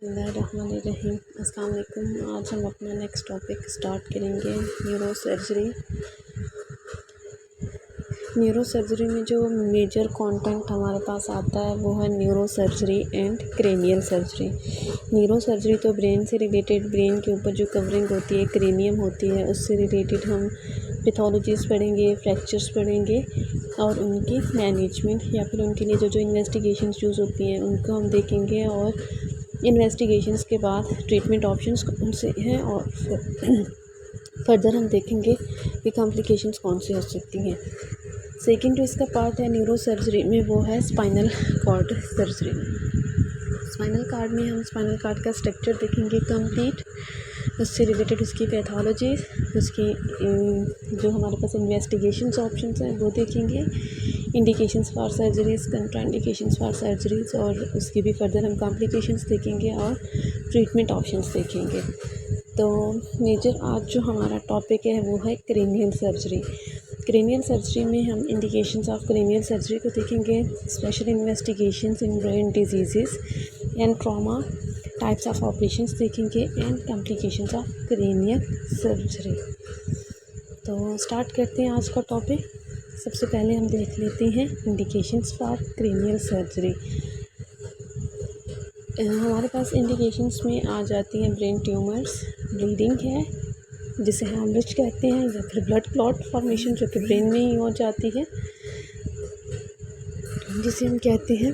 बिस्मिल्लाहिर्रहमानिर्रहीम। अस्सलाम वालेकुम। आज हम अपना नेक्स्ट टॉपिक स्टार्ट करेंगे न्यूरो सर्जरी। न्यूरो सर्जरी में जो मेजर कंटेंट हमारे पास आता है वो है neuro surgery and cranial surgery. Neuro surgery तो ब्रेन से रिलेटेड, ब्रेन के ऊपर जो कवरिंग होती है, क्रेनियम होती है, उससे रिलेटेड हम पैथोलॉजीज़ पढ़ेंगे, फ्रैक्चर्स पढ़ेंगे और उनकी मैनेजमेंट या फिर उनके लिए जो इन्वेस्टिगेशंस यूज़ होती हैं उनको हम देखेंगे और इन्वेस्टिगेशंस के बाद ट्रीटमेंट ऑप्शंस कौन से हैं और फर्दर हम देखेंगे कि कॉम्प्लिकेशंस कौन सी हो सकती हैं। सेकंड जो इसका पार्ट है न्यूरो सर्जरी में वो है spinal cord surgery. Spinal cord में हम स्पाइनल कॉर्ड का स्ट्रक्चर देखेंगे कंप्लीट, उससे रिलेटेड उसकी पैथोलॉजी, उसकी जो हमारे पास इन्वेस्टिगेशंस ऑप्शंस हैं वो देखेंगे, indications for surgeries, contraindications for surgeries और उसकी भी फर्दर हम कॉम्प्लिकेशंस देखेंगे और ट्रीटमेंट ऑप्शंस देखेंगे। तो मेजर आज जो हमारा टॉपिक है वो है क्रेनियल सर्जरी। क्रेनियल सर्जरी में हम इंडिकेशंस ऑफ क्रेनियल सर्जरी को देखेंगे, special investigations in brain diseases and trauma, types of operations देखेंगे and complications of cranial surgery. तो स्टार्ट करते हैं आज का टॉपिक। सबसे पहले हम देख लेते हैं इंडिकेशंस फॉर क्रेनियल सर्जरी। हमारे पास इंडिकेशंस में आ जाती हैं ब्रेन ट्यूमर्स, ब्लीडिंग है जिसे हेमरेज कहते हैं, या फिर ब्लड क्लॉट फॉर्मेशन जो कि ब्रेन में ही हो जाती है जिसे हम कहते हैं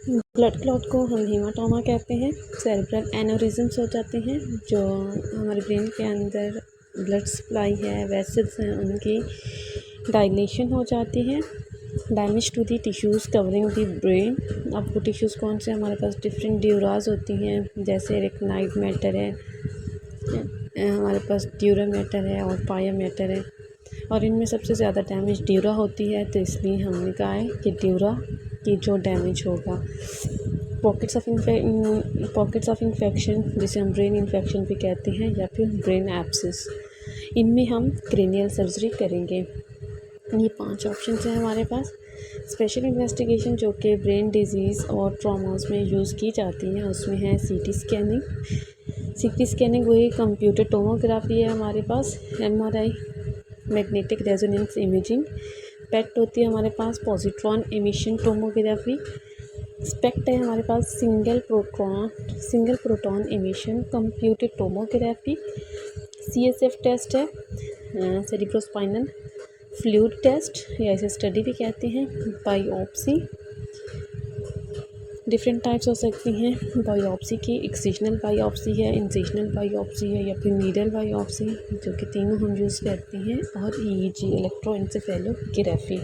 ब्लड क्लॉट को हम हीमाटोमा कहते हैं। सेरेब्रल एनोरिज्म्स हो जाते हैं जो हमारे ब्रेन के अंदर ब्लड सप्लाई है, वेसल्स हैं, उनकी डायलेशन हो जाती है। Damage to the tissues covering the brain. अब वो टिश्यूज़ कौन से हमारे पास डिफरेंट ड्यूराज होती हैं, जैसे रेटिनाइड मैटर है, हमारे पास ड्यूरा मैटर है और पाया मैटर है, और इनमें सबसे ज़्यादा डैमेज ड्यूरा होती है, तो इसलिए हमने कहा है कि ड्यूरा की जो डैमेज होगा। पॉकेट्स ऑफ इन्फेक्शन जिसे हम ब्रेन इन्फेक्शन भी कहते हैं, या फिर ब्रेन एब्सिस, इनमें हम क्रेनियल सर्जरी करेंगे। ये 5 ऑप्शन हैं हमारे पास। स्पेशल इन्वेस्टिगेशन जो कि ब्रेन डिजीज़ और ट्रॉमास में यूज़ की जाती हैं उसमें है सीटी स्कैनिंग वही कंप्यूटर टोमोग्राफी है हमारे पास, MRI, magnetic resonance imaging, PET होती है हमारे पास, पॉजिट्रॉन एमिशन टोमोग्राफी, स्पेक्ट है हमारे पास, single proton emission computed tomography, CSF test है, सेरिब्रोस्पाइनल फ्लूइड टेस्ट या इसे स्टडी भी कहते हैं, बायोप्सी, डिफरेंट टाइप्स हो सकती हैं बायोप्सी की, एक्सिजनल बायोप्सी है, इंसिजनल बायोप्सी है, या फिर नीडल बायोप्सी, जो कि तीनों हम यूज़ करते हैं, और EEG electroencephalography.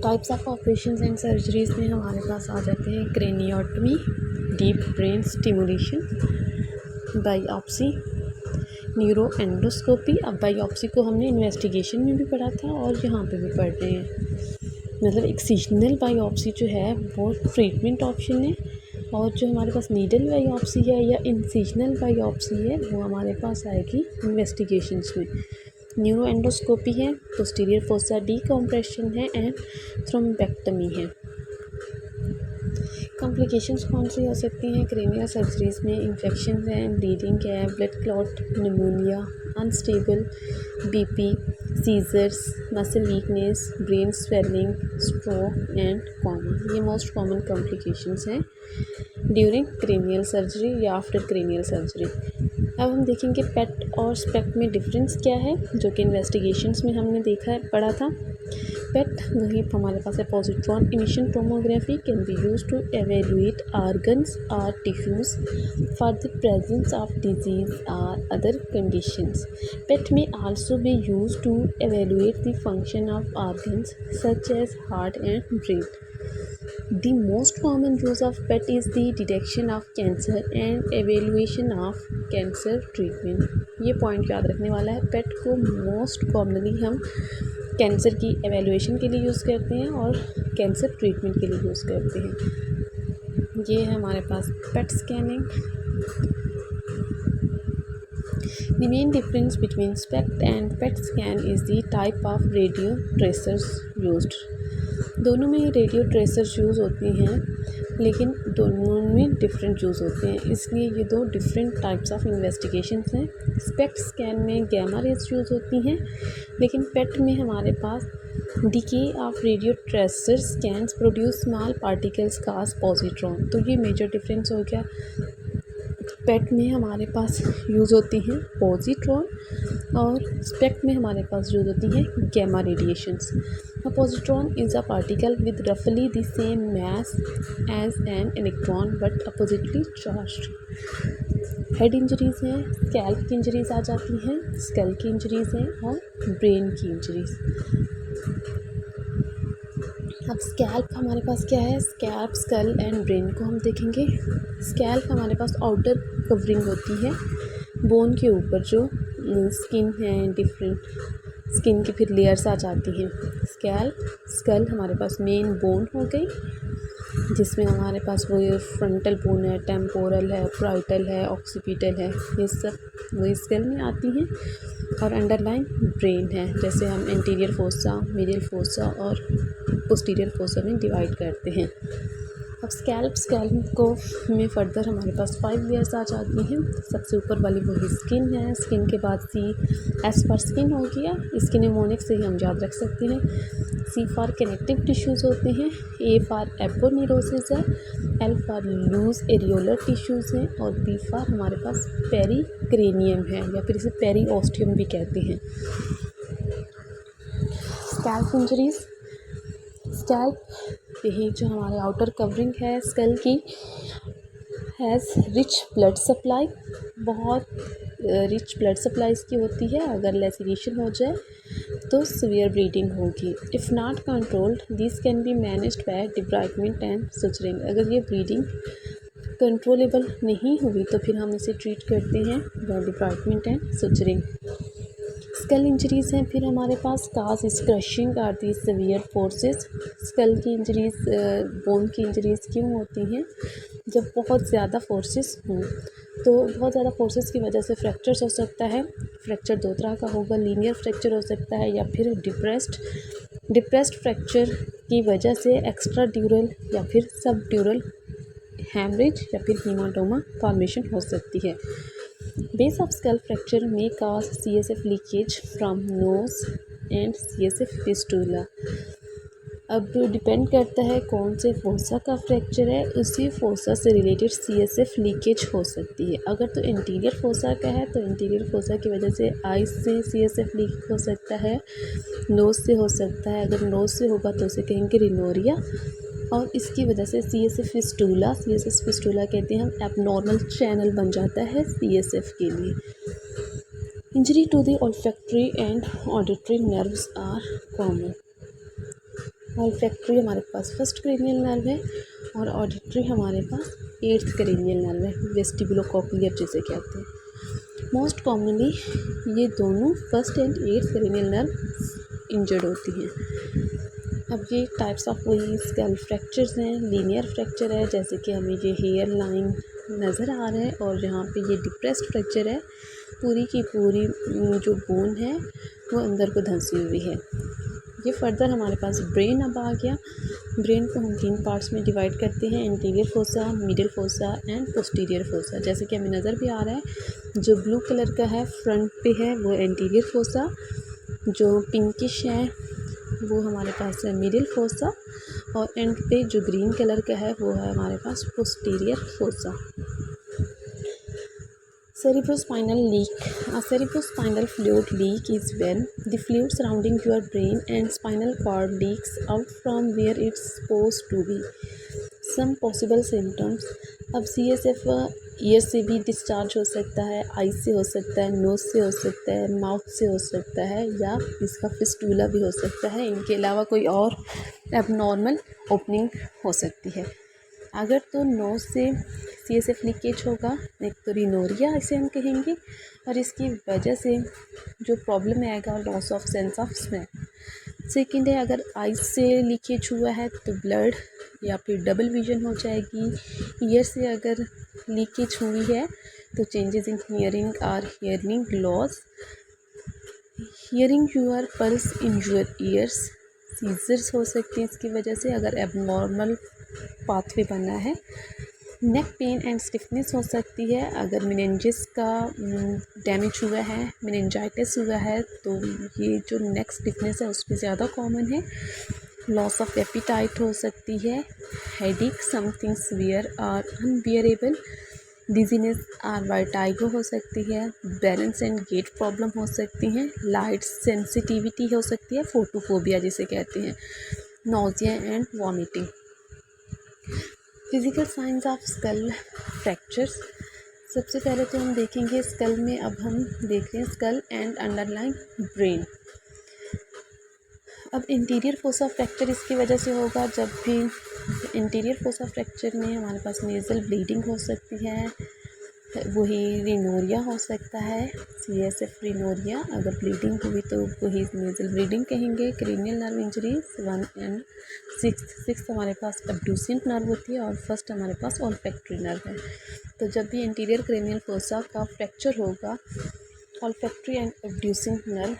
Types of operations and surgeries में हमारे पास आ जाते हैं craniotomy, deep brain stimulation, biopsy, neuro endoscopy. अब बायोप्सी को हमने इन्वेस्टिगेशन में भी पढ़ा था और यहाँ पे भी पढ़ रहे हैं। मतलब एक्सिजनल बायोप्सी जो है वो ट्रीटमेंट ऑप्शन है, और जो हमारे पास नीडल बायोप्सी है या इंसिजनल बायोप्सी है वो हमारे पास आएगी इन्वेस्टिगेशंस में। न्यूरो एंडोस्कोपी है, पोस्टीरियर फोसा डीकम्प्रेशन है एंड थ्रोम्बेक्टमी है। कॉम्प्लिकेशंस कौन सी हो सकती हैं क्रेनियल सर्जरीज़ में? इन्फेक्शन है, ब्लीडिंग है, blood clot, pneumonia, unstable BP, seizures, muscle weakness, brain swelling, stroke and coma. ये मोस्ट कॉमन कॉम्प्लिकेशंस हैं ड्यूरिंग क्रेनियल सर्जरी या आफ्टर क्रेनियल सर्जरी। अब हम देखेंगे पेट और स्पेक्ट में डिफरेंस क्या है, जो कि इन्वेस्टिगेशंस में हमने पढ़ा था। पेट वही हमारे पास है, positron emission tomography can be use to evaluate organs और tissues for the presence of disease और other conditions. PET may also be use to evaluate the function of organs such as heart and brain. The most common use of PET is the detection of cancer and evaluation of cancer treatment। ये point याद रखने वाला है। पेट को most commonly हम cancer की evaluation के लिए यूज़ करते हैं और कैंसर ट्रीटमेंट के लिए यूज़ करते हैं। ये है हमारे पास पेट scanning. The main difference between SPECT and PET scan is the type of radio tracers used। दोनों में रेडियो ट्रेसर्स यूज़ होती हैं, लेकिन दोनों में डिफरेंट यूज़ होते हैं, इसलिए ये दो डिफरेंट टाइप्स ऑफ इन्वेस्टिगेशंस हैं। स्पेक्ट स्कैन में गैमा रेज यूज़ होती हैं, लेकिन पेट में हमारे पास decay of radio tracer scans produce small particles cause positron. तो ये मेजर डिफरेंस हो गया। पेट में हमारे पास यूज़ होती हैं पॉजिट्रॉन और स्पेक्ट में हमारे पास यूज़ होती हैं gamma radiations. A positron is a particle with roughly the same mass as an electron but oppositely charged. Head injuries हैं, स्कैल्प की इंजरीज़ आ जाती हैं, स्कल की इंजरीज़ हैं और ब्रेन की इंजरीज़। अब स्कैल्प हमारे पास क्या है, स्कैल्प स्कल एंड ब्रेन को हम देखेंगे। स्कैल्प हमारे पास आउटर कवरिंग होती है बोन के ऊपर, जो स्किन है डिफरेंट स्किन की फिर लेयर्स आ जाती हैं। स्कल हमारे पास मेन बोन हो गई, जिसमें हमारे पास वो फ्रंटल बोन है, टेम्पोरल है, प्राइटल है, ऑक्सीपिटल है, ये सब वही स्कल में आती हैं। और अंडरलाइन ब्रेन है, जैसे हम एंटीरियर फोसा, मीडियल फोसा और पोस्टीरियर फोसा में डिवाइड करते हैं। अब स्कैल्प को में फर्दर हमारे पास 5 लेयर्स आ जाती हैं। सबसे ऊपर वाली वही स्किन है, स्किन के बाद एस फॉर स्किन हो गया, इसके निमोनिक से ही हम याद रख सकते हैं। सी फॉर कनेक्टिव टिश्यूज़ होते हैं, ए फॉर एपोन्यूरोसिस है, L for loose areolar tissues हैं और बी फॉर हमारे पास पेरिक्रेनियम है या फिर इसे पेरीओस्टियम भी कहते हैं। स्कैल्प इंजरीज, स्कैल्प यही जो हमारे आउटर कवरिंग है स्कल की हैज़ रिच ब्लड सप्लाई, बहुत रिच ब्लड सप्लाई इसकी होती है। अगर लेसिनेशन हो जाए तो सीवियर ब्लीडिंग होगी। If not controlled this can be managed by debridement and suturing. अगर ये ब्लीडिंग कंट्रोलेबल नहीं हुई तो फिर हम इसे ट्रीट करते हैं by debridement and suturing. Skull injuries हैं फिर हमारे पास, cause is crushing are the severe forces. Skull की इंजरीज़ बोन की इंजरीज़ क्यों होती हैं, जब बहुत ज़्यादा फोर्सेस हों। तो बहुत ज़्यादा फोर्सेस की वजह से फ्रैक्चर्स हो सकता है। फ्रैक्चर दो तरह का होगा, लीनियर फ्रैक्चर हो सकता है या फिर डिप्रेस्ड फ्रैक्चर की वजह से एक्स्ट्रा ड्यूरल या फिर सब ड्यूरल हैमरेज या फिर हीमाटोमा फॉर्मेशन हो सकती है। Base of skull fracture may cause CSF leakage from nose and CSF fistula। अब डिपेंड करता है कौन से फोसा का फ्रैक्चर है, उसी फोसा से रिलेटेड CSF लीकेज हो सकती है। अगर तो इंटीरियर फोसा का है तो इंटीरियर फोसा की वजह से आइज से CSF लीक हो सकता है, नोज़ से हो सकता है। अगर नोज़ से होगा तो उसे कहेंगे रिनोरिया, और इसकी वजह से CSF फिस्टूला कहते हैं हम, एबनॉर्मल चैनल बन जाता है CSF के लिए। Injury to the olfactory and auditory nerves are common. Olfactory हमारे पास फर्स्ट क्रेनियल नर्व है और ऑडिटरी हमारे पास 8th क्रेनियल नर्व है, वेस्टिबुलोकोक्लियर जिसे कहते हैं। मोस्ट कॉमनली ये दोनों first and 8th cranial nerve injured होती हैं। अब ये टाइप्स ऑफ वही स्कल फ्रैक्चर्स हैं। लीनियर फ्रैक्चर है, जैसे कि हमें ये हेयर लाइन नज़र आ रहा है और जहाँ पे ये डिप्रेस्ड फ्रैक्चर है, पूरी की पूरी जो बोन है वो अंदर को धंसी हुई है। ये फर्दर हमारे पास ब्रेन अब आ गया। ब्रेन को हम 3 पार्ट्स में डिवाइड करते हैं, interior fossa, middle fossa and posterior fossa. जैसे कि हमें नज़र भी आ रहा है, जो ब्लू कलर का है फ्रंट पे है वो इंटीरियर फोसा, जो पिंकिश है वो हमारे पास है मिडिल फोसा, और एंड पे जो ग्रीन कलर का है वो है हमारे पास posterior fossa. Cerebrospinal leak. A cerebrospinal fluid leak is when the fluid surrounding your brain and spinal cord leaks out from where it's supposed to be. Some possible symptoms. अब CSF year से भी discharge हो सकता है, आई से हो सकता है, नोज़ से हो सकता है, माउथ से हो सकता है, या इसका फिस्टूला भी हो सकता है। इनके अलावा कोई और एबनॉर्मल ओपनिंग हो सकती है। अगर तो नोज़ से CSF लीकेज होगा, एक तो रिनोरिया इसे हम कहेंगे, और इसकी वजह से जो प्रॉब्लम आएगा loss of sense of smell. Second है, अगर आइज से लीकेज हुआ है तो ब्लड या फिर डबल विजन हो जाएगी। ईयर से अगर लीकेज हुई है तो चेंजेस इन हियरिंग और hearing loss. Hearing your pulse in your ears. Seizures हो सकती हैं इसकी वजह से, अगर एबनॉर्मल पाथवे बना है। नेक पेन एंड स्टिफनेस हो सकती है अगर मेनिंजेस का डैमेज हुआ है, मेनिंजाइटिस हुआ है, तो ये जो नेक स्टिफनेस है उसमें ज़्यादा कॉमन है। लॉस ऑफ एपिटाइट हो सकती है। हेडेक, समथिंग सीवियर और अनबियरेबल। डिजीनेस और वर्टाइगो हो सकती है। बैलेंस एंड गेट प्रॉब्लम हो सकती हैं। लाइट सेंसिटिविटी हो सकती है, फोटोफोबिया जिसे कहते हैं। Nausea and vomiting. Physical science of skull fractures. सबसे पहले तो हम देखेंगे स्कल में, अब हम देख रहे हैं स्कल एंड अंडरलाइन ब्रेन। अब इंटीरियर फोसा फ्रैक्चर इसकी वजह से होगा, जब भी इंटीरियर फोसा फ्रैक्चर में हमारे पास नेज़ल ब्लीडिंग हो सकती है, वही रिनोरिया हो सकता है, CSF रिनोरिया। अगर ब्लीडिंग हुई तो वही नेज़ल ब्लीडिंग कहेंगे। क्रेनियल नर्व इंजरीज 1 एंड 6 हमारे पास अब्ड्यूसेंट नर्व होती है और फर्स्ट हमारे पास ऑल्फैक्टरी नर्व है। तो जब भी इंटीरियर क्रेनियल फोसा का फ्रैक्चर होगा, olfactory and abducent nerve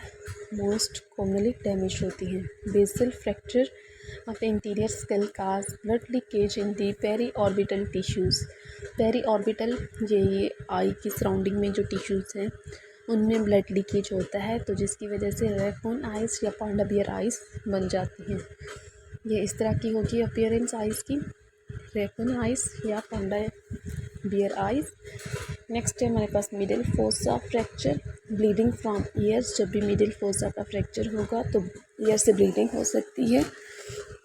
most commonly damage होती हैं। Basal fracture of the interior skull cause blood leakage in the periorbital tissues। periorbital ये आई की सराउंडिंग में जो टिश्यूज़ हैं उनमें ब्लड लीकेज होता है, तो जिसकी वजह से रैकून आइज़ या पांडा बियर आइज़ बन जाती हैं। ये इस तरह की होगी अपीयरेंस आइज़ की, रैकून आइज़ या पांडा बियर आइज़। नेक्स्ट है हमारे पास middle fossa fracture. Bleeding from ears. जब भी मिडिल फोसा का फ्रैक्चर होगा तो ईयर से ब्लीडिंग हो सकती है।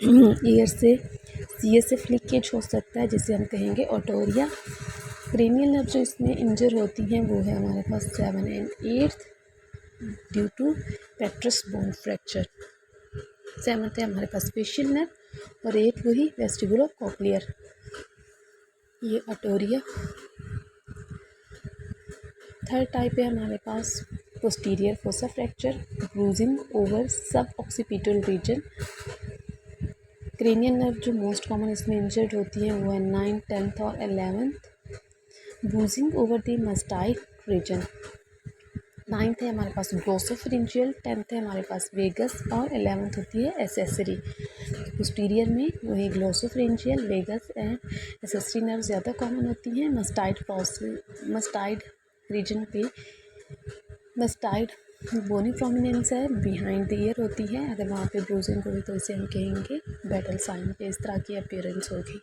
ईयर से CSF लीकेज हो सकता है, जिसे हम कहेंगे ओटोरिया। क्रेनियल नर्व जो इसमें इंजर होती हैं वो है हमारे पास 7 and 8 due to petrous bone fracture. 7 है हमारे पास फेशियल नर्व और 8 वही वेस्टिबुलो कॉक्लियर, ये ओटोरिया। थर्ड टाइप है हमारे पास posterior fossa fracture. Bruising over sub occipital region. Cranial nerve जो मोस्ट कॉमन इसमें इंजर्ड होती है वो है 9, 10 और 11th। Bruising over the mastoid region. 9th है हमारे पास ग्लोसोफिरिंजियल, 10th है हमारे पास वेगस और 11th होती है एसेसरी। पोस्टीरियर में वही ग्लोसोफिरिंजियल, वेगस एंड एसेसरी नर्व ज़्यादा कॉमन होती हैं। मस्टाइड रीजन पे मस्टाइड बोनी प्रोमिनेंस है, बिहाइंड द ईयर होती है। अगर वहाँ पे ब्रूजिंग होगी तो इसे हम कहेंगे बैटल साइन पे, इस तरह की अपीयरेंस होगी।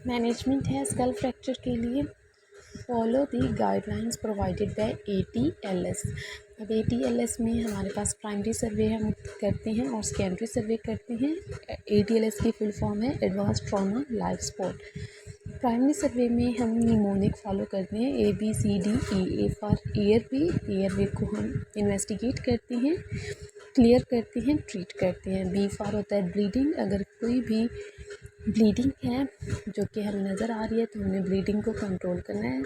मैनेजमेंट है स्कल फ्रैक्चर के लिए, follow the guidelines provided by ATLS। अब ATLS में हमारे पास प्राइमरी सर्वे हम करते हैं और सेकेंडरी सर्वे करते हैं। ATLS की फुल फॉर्म है advance trauma life support. Primary survey में हम निमोनिक फॉलो करते हैं, ABCDE फॉर एयरवे को हम इन्वेस्टिगेट करते हैं, क्लियर करते हैं, ट्रीट करते हैं। B फॉर होता है ब्लीडिंग। अगर कोई भी ब्लीडिंग है जो कि हमें नज़र आ रही है तो हमने ब्लीडिंग को कंट्रोल करना है।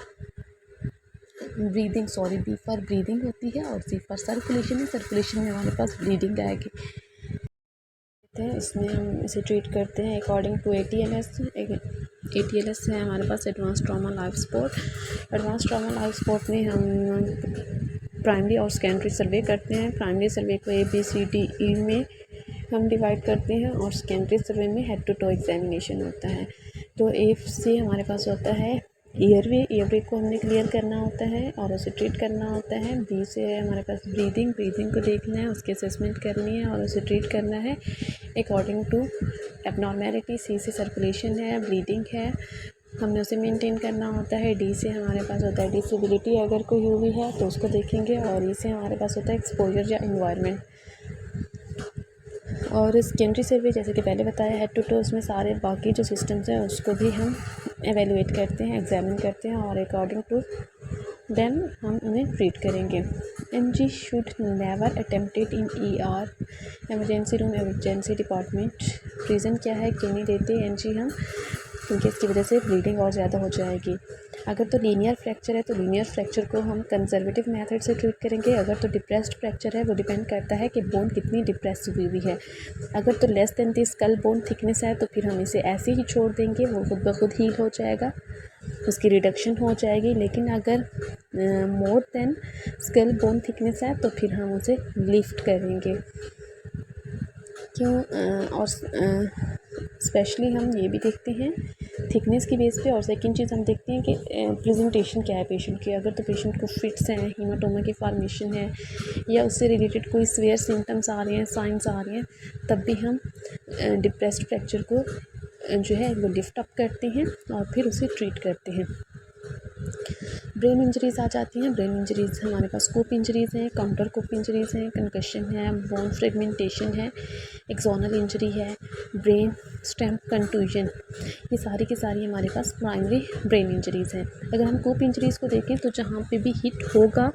B फॉर ब्रीदिंग होती है और C फॉर सर्कुलेशन है। सर्कुलेशन में हमारे पास ब्लीडिंग आएगी, इसमें हम इसे ट्रीट करते हैं अकॉर्डिंग टू ATLS है हमारे पास advance trauma life support. Advance trauma life support में हम प्राइमरी और सेकेंडरी सर्वे करते हैं। प्राइमरी सर्वे को ABCDE में हम डिवाइड करते हैं और सेकेंडरी सर्वे में हेड टू टो एग्जामिनेशन होता है। तो A से हमारे पास होता है एयरवे को हमने क्लियर करना होता है और उसे ट्रीट करना होता है। B से है हमारे पास ब्रीदिंग को देखना है, उसकी असेसमेंट करनी है और उसे ट्रीट करना है अकॉर्डिंग टू एबनॉर्मेलिटी। C से सर्कुलेशन है, ब्लीडिंग है, हमने उसे मेंटेन करना होता है। D से हमारे पास होता है डिसेबिलिटी, अगर कोई हुई है तो उसको देखेंगे। और E से हमारे पास होता है एक्सपोजर या इन्वायरमेंट। और सेकेंडरी सर्वे जैसे कि पहले बताया हेड टू टो, उसमें सारे बाकी जो सिस्टम्स हैं उसको भी हम एवेलुएट करते हैं, एग्जामिन करते हैं और अकॉर्डिंग टू देन हम उन्हें ट्रीट करेंगे। NG should never attempted in ER emergency room, emergency department. Reason क्या है क्यों नहीं देते NG हम, क्योंकि इसकी वजह से ब्लीडिंग और ज़्यादा हो जाएगी। अगर तो लीनियर फ्रैक्चर है तो लीनियर फ्रैक्चर को हम कंजर्वेटिव मेथड से ट्रीट करेंगे। अगर तो डिप्रेस्ड फ्रैक्चर है वो डिपेंड करता है कि बोन कितनी डिप्रेस हुई हुई है। अगर तो लेस देन दी स्कल बोन थिकनेस है तो फिर हम इसे ऐसे ही छोड़ देंगे, वो खुद ब खुद हील हो जाएगा, उसकी रिडक्शन हो जाएगी। लेकिन अगर more than skull bone thickness है तो फिर हम उसे लिफ्ट करेंगे। क्यों और स्पेशली हम ये भी देखते हैं थिकनेस की बेस पे। और सेकंड चीज़ हम देखते हैं कि प्रेजेंटेशन क्या है पेशेंट की। अगर तो पेशेंट को फिट्स हैं, हीमाटोमा की फॉर्मेशन है या उससे रिलेटेड कोई सीवियर सिम्टम्स आ रहे हैं, साइंस आ रहे हैं, तब भी हम डिप्रेस्ड फ्रैक्चर को जो है वो लिफ्ट अप करते हैं और फिर उसे ट्रीट करते हैं। ब्रेन इंजरीज़ आ जाती हैं। ब्रेन इंजरीज़ हमारे पास कोप इंजरीज़ हैं, काउंटर कोप इंजरीज़ हैं, कंकशन है, बोन फ्रेगमेंटेशन है, एक्सोनल इंजरी है, ब्रेन स्टेम कंटूजन, ये सारी की सारी हमारे पास प्राइमरी ब्रेन इंजरीज़ हैं। अगर हम कोप इंजरीज़ को देखें तो जहाँ पे भी हिट होगा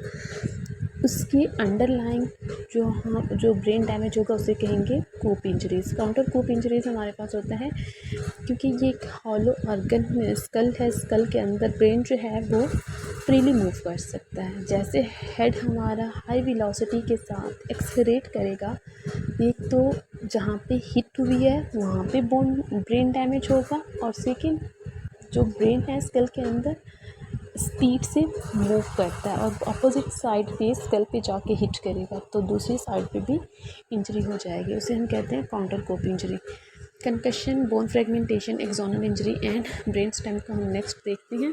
उसकी अंडरलाइंग जो ब्रेन डैमेज होगा उसे कहेंगे कोप इंजरीज़। काउंटर कोप इंजरीज़ हमारे पास होता है क्योंकि ये एक हॉलो ऑर्गन में स्कल है, स्कल के अंदर ब्रेन जो है वो फ्रीली मूव कर सकता है। जैसे हेड हमारा हाई वेलोसिटी के साथ एक्सेलरेट करेगा, एक तो जहाँ पे हिट हुई है वहाँ पे ब्रेन डैमेज होगा, और सेकंड जो ब्रेन है स्कल के अंदर स्पीड से मूव करता है और अपोजिट साइड पे स्कल पे जाके हिट करेगा, तो दूसरी साइड पे भी इंजरी हो जाएगी। उसे हम कहते हैं counter coup injury. Concussion, bone fragmentation, axonal injury and brain stem को हम नेक्स्ट देखते हैं।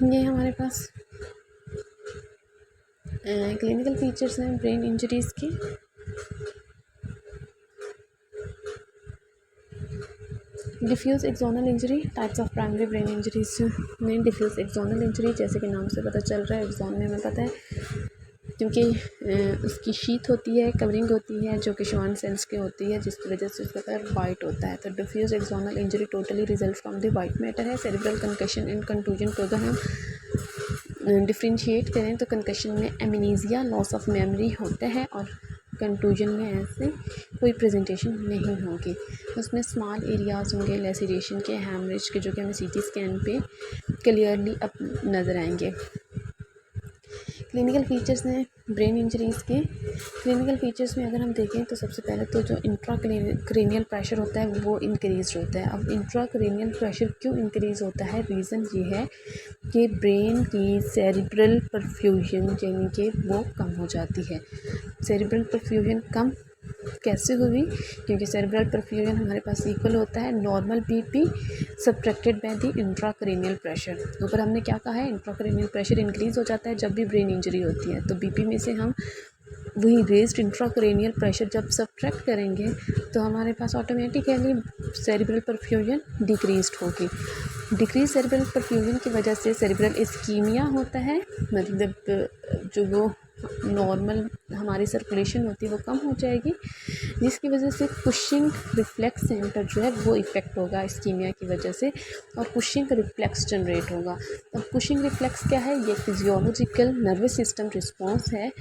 ये हमारे पास क्लिनिकल फीचर्स हैं ब्रेन इंजरीज़ के। Diffuse axonal injury, types of primary brain injuries में डिफ्यूज़ एक्सोनल इंजरी, जैसे कि नाम से पता चल रहा है एक्सोन में हमें पता है क्योंकि उसकी शीथ होती है, कवरिंग होती है जो कि श्वान सेल्स की होती है, जिसकी वजह से उसका कलर वाइट होता है। तो diffuse axonal injury totally result from the white matter है। सेरेब्रल कंकशन एंड कंटूजन को अगर हम डिफ्रेंशिएट करें तो कंकशन में एमनीजिया, लॉस ऑफ मेमोरी होता है, और कंटूजन में ऐसे कोई प्रेजेंटेशन नहीं होगी। उसमें स्मॉल एरियाज़ होंगे लेसिरेशन के, हैमरेज के, जो कि हमें सीटी स्कैन पे क्लियरली अब नज़र आएंगे। क्लिनिकल फीचर्स हैं ब्रेन इंजरीज़ के। क्लिनिकल फीचर्स में अगर हम देखें तो सबसे पहले तो जो इंट्राक्रेनियल प्रेशर होता है वो इंक्रीज़ होता है। अब इंट्राक्रेनियल प्रेशर क्यों इंक्रीज़ होता है, रीज़न ये है कि ब्रेन की सेरिब्रल परफ्यूजन यानी कि वो कम हो जाती है। सेरिब्रल परफ्यूजन कम कैसे हुई, क्योंकि सेरेब्रल परफ्यूजन हमारे पास इक्वल होता है normal BP subtracted by the intracranial pressure. ऊपर हमने क्या कहा है, इंट्राक्रेनियल प्रेशर इंक्रीज़ हो जाता है जब भी ब्रेन इंजरी होती है, तो बीपी में से हम वही रेज्ड इंट्राक्रेनियल प्रेशर जब सब्ट्रैक्ट करेंगे तो हमारे पास ऑटोमेटिकली सेरेब्रल परफ्यूजन डिक्रीज़ होगी। डिक्रीज सेरेब्रल परफ्यूजन की वजह से सेरेब्रल इस्कीमिया होता है, मतलब जो वो नॉर्मल हमारी सर्कुलेशन होती है वो कम हो जाएगी, जिसकी वजह से पुशिंग रिफ्लेक्स सेंटर जो है वो इफ़ेक्ट होगा इस्कीमिया की वजह से, और पुशिंग रिफ्लेक्स जनरेट होगा। अब पुशिंग रिफ्लेक्स क्या है, ये फिजियोलॉजिकल नर्वस सिस्टम रिस्पॉन्स है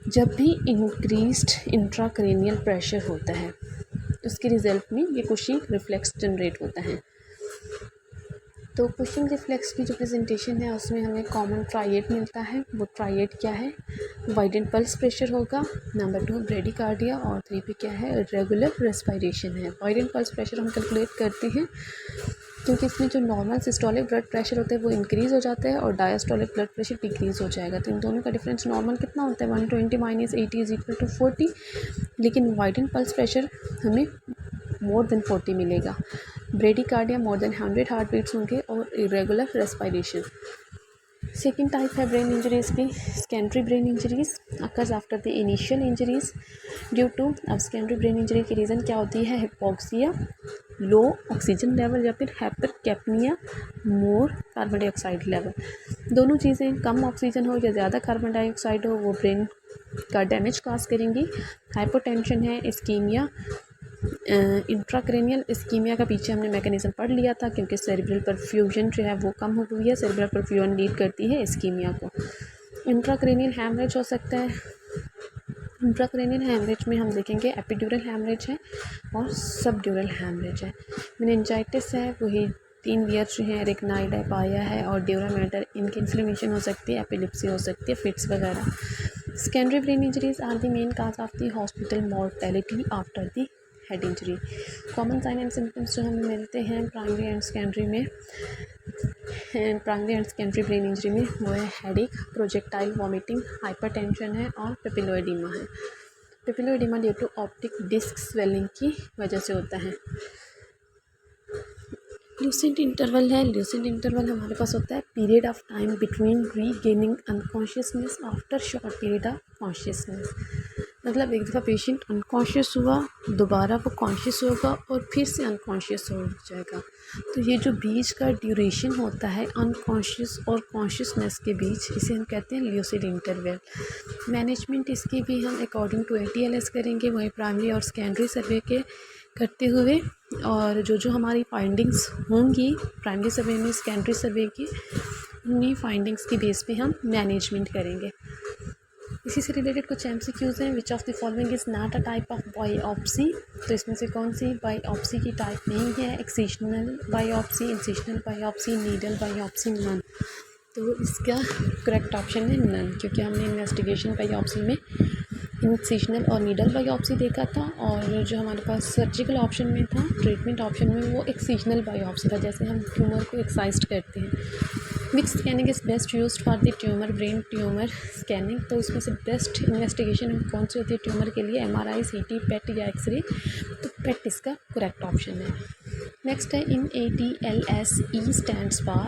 जब भी इंक्रीज्ड इंट्राक्रेनियल प्रेशर होता है, उसके रिजल्ट में ये पुशिंग रिफ्लेक्स जनरेट होता है। तो पुशिंग रिफ्लेक्स की जो प्रेजेंटेशन है उसमें हमें कॉमन ट्राइएड मिलता है। वो ट्राइएड क्या है, वाइडेड पल्स प्रेशर होगा, नंबर 2 ब्रेडिकार्डिया, और 3 पे क्या है, रेगुलर रेस्पिरेशन है। वाइडेड पल्स प्रेशर हम कैलकुलेट करते हैं क्योंकि इसमें जो नॉर्मल सिस्टोलिक ब्लड प्रेशर होता है वो इंक्रीज़ हो जाता है और डायस्टोलिक ब्लड प्रेशर डिक्रीज़ हो जाएगा। तो इन दोनों का डिफरेंस नॉर्मल कितना होता है, 120 - 80 = 40, लेकिन वाइडेड पल्स प्रेशर हमें मोर देन 40 मिलेगा। Bradycardia more than 100 heart beats होंगे, और इरेगुलर रेस्पिरेशन। सेकेंड टाइप है ब्रेन इंजरीज़ की secondary brain injuries occurs after the initial injuries due to. अब सेकेंडरी ब्रेन इंजरी की रीज़न क्या होती है, हिपोक्सिया, लो ऑक्सीजन लेवल, या फिर hypercapnia, more carbon dioxide level. दोनों चीज़ें, कम ऑक्सीजन हो या ज़्यादा कार्बन डाइऑक्साइड हो, वो ब्रेन का डैमेज काज करेंगी। हाइपोटेंशन है, इस्कीमिया, इंट्राक्रेनियल इस्कीमिया का पीछे हमने मैकेनिज़्म पढ़ लिया था क्योंकि सेरेब्रल परफ्यूजन जो है वो कम हो गई है। सेरेब्रल परफ्यूजन लीड करती है इस्कीमिया को। इंट्राक्रेनियल हैमरेज हो सकता है। इंट्राक्रेनियल हैमरेज में हम देखेंगे एपिड्यूरल हैमरेज है और सबड्यूरल हैमरेज है। मेनिंजाइटिस है, वही 3 वियर जो है, रेक्नाइड है, पाया है और ड्यूरा मैटर, इनकी इन्फ्लेमेशन हो सकती है, एपिलिप्सी हो सकती है, फिट्स वगैरह। Secondary brain injuries are the main cause of the hospital mortality after the head injury. Common sign and symptoms जो हमें मिलते हैं primary and secondary brain injury में वो है हेडेक, प्रोजेक्टाइल वॉमिटिंग, हाइपरटेंशन है और पेपिलोइडीमा है। Papillo oedema due to optic disc swelling की वजह से होता है। ल्यूसेंट इंटरवल है, ल्यूसेंट इंटरवल हमारे पास होता है period of time between regaining unconsciousness after short period of consciousness. मतलब एक दफ़ा पेशेंट अनकॉन्शियस हुआ, दोबारा वो कॉन्शियस होगा और फिर से अनकॉन्शियस हो जाएगा। तो ये जो बीच का ड्यूरेशन होता है अनकॉन्शियस और कॉन्शियसनेस के बीच, इसे हम कहते हैं ल्यूसिड इंटरवल। मैनेजमेंट इसकी भी हम अकॉर्डिंग टू ATLS करेंगे, वही प्राइमरी और सेकेंडरी सर्वे के करते हुए, और जो हमारी फाइंडिंग्स होंगी प्राइमरी सर्वे में सेकेंडरी सर्वे की, उन्हीं फाइंडिंग्स की बेस पे हम मैनेजमेंट करेंगे। इसी से रिलेटेड कुछ MCQs हैं। Which of the following is not a type of biopsy. तो इसमें से कौन सी बायोप्सी की टाइप नहीं है? Excisional biopsy, incisional biopsy, needle biopsy, none. तो इसका करेक्ट ऑप्शन है नन, क्योंकि हमने इन्वेस्टिगेशन बायोप्सी में इंसिशनल और नीडल बायोप्सी देखा था, और जो हमारे पास सर्जिकल ऑप्शन में था, ट्रीटमेंट ऑप्शन में, वो एक्सिशनल बायोप्सी था, जैसे हम ट्यूमर को एक्साइज करते हैं। Which scanning is best used for the tumour? Brain tumour scanning. तो इसमें से बेस्ट इन्वेस्टिगेशन कौन सी होती है ट्यूमर के लिए? MRI, CT, PET या एक्सरे। तो PET इसका करेक्ट ऑप्शन है। नेक्स्ट है इन ATLS, E stands for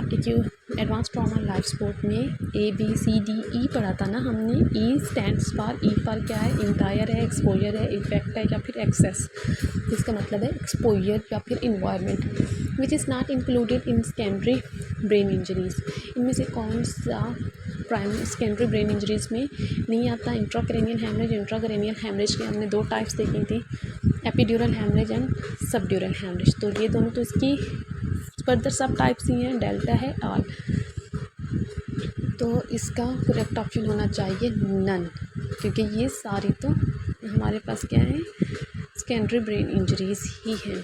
advance trauma life support में ABCDE पढ़ा था ना हमने। E stands for, E for क्या है? इंटायर है, एक्सपोजर है, इफेक्ट है, या फिर एक्सेस। इसका मतलब है एक्सपोजर या फिर environment. Which is not included in secondary brain injuries. इनमें से कौन सा प्राइमरी सेकेंडरी ब्रेन इंजरीज़ में नहीं आता? Intracranial haemorrhage. इंट्राक्रेनियल हैमरेज के हमने 2 टाइप्स देखी थी, epidural haemorrhage and subdural haemorrhage. तो ये दोनों तो इसकी फर्दर सब टाइप्स ही हैं, डेल्टा है ऑल। तो इसका करेक्ट ऑप्शन होना चाहिए नन, क्योंकि ये सारी तो हमारे पास क्या है? सेकेंडरी ब्रेन इंजरीज़ ही हैं।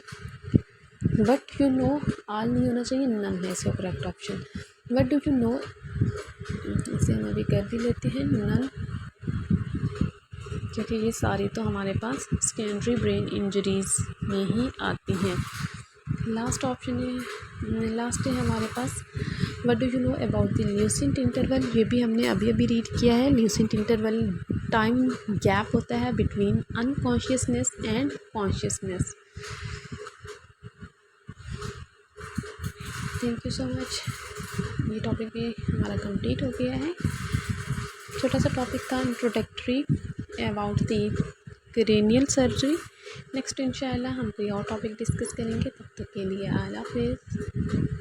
बट यू नो ऑल नहीं होना चाहिए, नन है इसका correct option. What do you no, इसे हम अभी कर भी लेते हैं नन, क्योंकि ये सारी तो हमारे पास सेकेंडरी ब्रेन इंजरीज़ में ही आती हैं। लास्ट ऑप्शन है, लास्ट है हमारे पास what do you know about the lucent interval. ये भी हमने अभी रीड किया है। ल्यूसेंट इंटरवल टाइम गैप होता है between unconsciousness and consciousness. Thank you so much. ये टॉपिक भी हमारा कंप्लीट हो गया है। छोटा सा टॉपिक था introductory about the cranial surgery. Next इंशाल्लाह हम कोई और टॉपिक डिस्कस करेंगे। तब तक के लिए अल्लाह हाफ़िज़।